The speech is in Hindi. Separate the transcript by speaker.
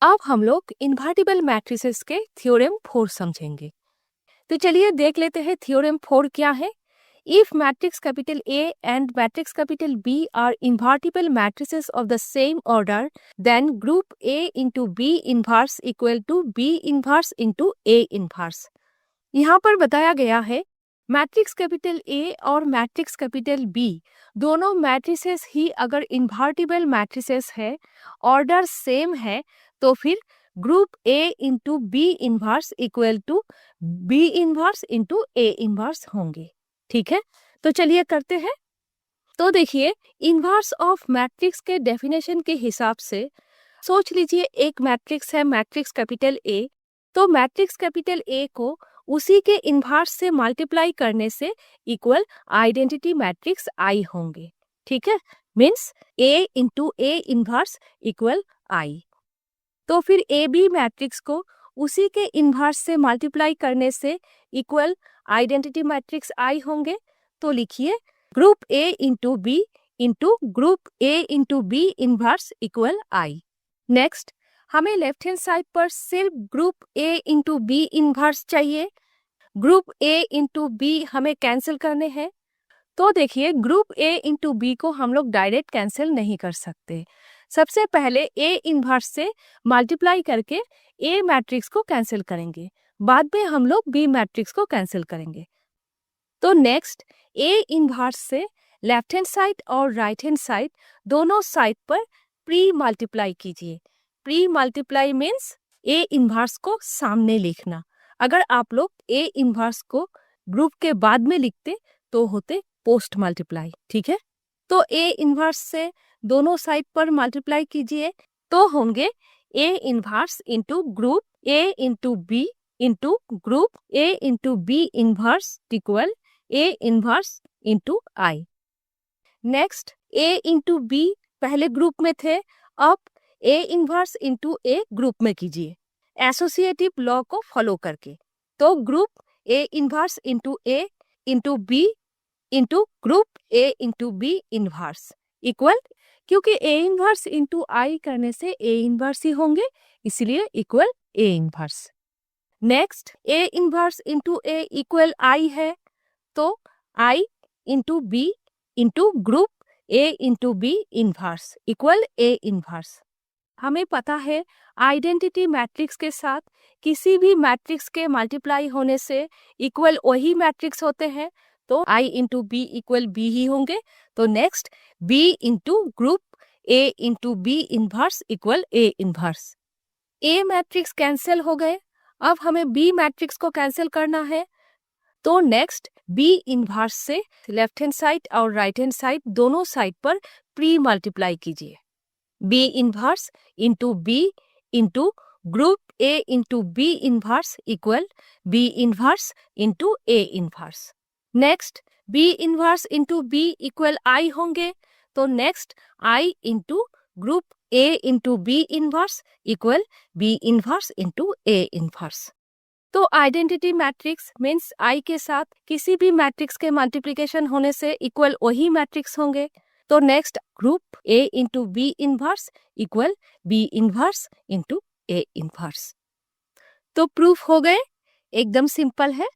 Speaker 1: अब हम लोग इन्वर्टिबल मैट्रिसेस के थ्योरम 4 समझेंगे। तो चलिए देख लेते हैं थ्योरम 4 क्या है। If matrix capital A and matrix capital B are invertible matrices of the same order, then group A into B inverse equal to B inverse into A inverse। यहाँ पर बताया गया है मैट्रिक्स कैपिटल ए और मैट्रिक्स कैपिटल बी दोनों मैट्रिसेस ही अगर इन्वर्टिबल मैट्रिसेस है, ऑर्डर सेम है, तो फिर group A into B inverse equal to B inverse into A inverse होंगे। ठीक है, तो चलिए करते हैं। तो देखिए, इनवर्स ऑफ मैट्रिक्स के डेफिनेशन के हिसाब से सोच लीजिए एक मैट्रिक्स है मैट्रिक्स कैपिटल ए, तो मैट्रिक्स कैपिटल ए को उसी के इनवर्स से मल्टीप्लाई करने से इक्वल आइडेंटिटी मैट्रिक्स आई होंगे। ठीक है, means A into A inverse equal I. तो फिर ए बी मैट्रिक्स को उसी के इनवर्स से मल्टीप्लाई करने से इक्वल आइडेंटिटी मैट्रिक्स आई होंगे। तो लिखिए group A into B into group A into B inverse equal I. Next, हमें लेफ्ट हैंड साइड पर सिर्फ group A into B inverse चाहिए। ग्रुप ए इंटू बी हमें कैंसिल करने हैं। तो देखिए, ग्रुप ए इंटू बी को हम लोग डायरेक्ट कैंसिल नहीं कर सकते। सबसे पहले ए इनवर्स से मल्टीप्लाई करके ए मैट्रिक्स को कैंसिल करेंगे, बाद में हम लोग बी मैट्रिक्स को कैंसिल करेंगे। तो नेक्स्ट, ए इनवर्स से लेफ्ट हैंड साइड और राइट हैंड साइड दोनों साइड पर प्री मल्टीप्लाई कीजिए। Pre multiply means A inverse को सामने लिखना। अगर आप लोग ए इनवर्स को ग्रुप के बाद में लिखते तो होते पोस्ट मल्टीप्लाई। ठीक है, तो ए इनवर्स से दोनों साइड पर मल्टीप्लाई कीजिए तो होंगे A inverse into group A into B into group A into B inverse equal A inverse into I. Next, A into B पहले ग्रुप में थे, अब A inverse into A group में कीजिए एसोसिएटिव लॉ को फॉलो करके। तो group A inverse into A into B into group A into B inverse equal, क्योंकि ए इनवर्स इंटू आई करने से ए इनवर्स ही होंगे, इसलिए equal A inverse. Next, A inverse into A equal I है, तो I into B into group A into B inverse equal A inverse. हमें पता है आइडेंटिटी मैट्रिक्स के साथ किसी भी मैट्रिक्स के मल्टीप्लाई होने से इक्वल वही मैट्रिक्स होते हैं, तो I into B equal B ही होंगे। तो next, B into group A into B inverse equal A inverse. A matrix cancel हो गए, अब हमें बी मैट्रिक्स को कैंसिल करना है। तो नेक्स्ट, बी इनवर्स से लेफ्ट हैंड साइड और राइट हैंड साइड दोनों साइड पर प्री मल्टीप्लाई कीजिए। B inverse into B into group A into B inverse equal B inverse into A inverse. Next, B inverse into B equal I होंगे, तो next I into group A into B inverse equal B inverse into A inverse. तो आइडेंटिटी मैट्रिक्स मीन्स आई के साथ किसी भी मैट्रिक्स के मल्टीप्लिकेशन होने से इक्वल वही मैट्रिक्स होंगे। तो next, group A into B inverse equal B inverse into A inverse. तो प्रूफ हो गए, एकदम सिंपल है।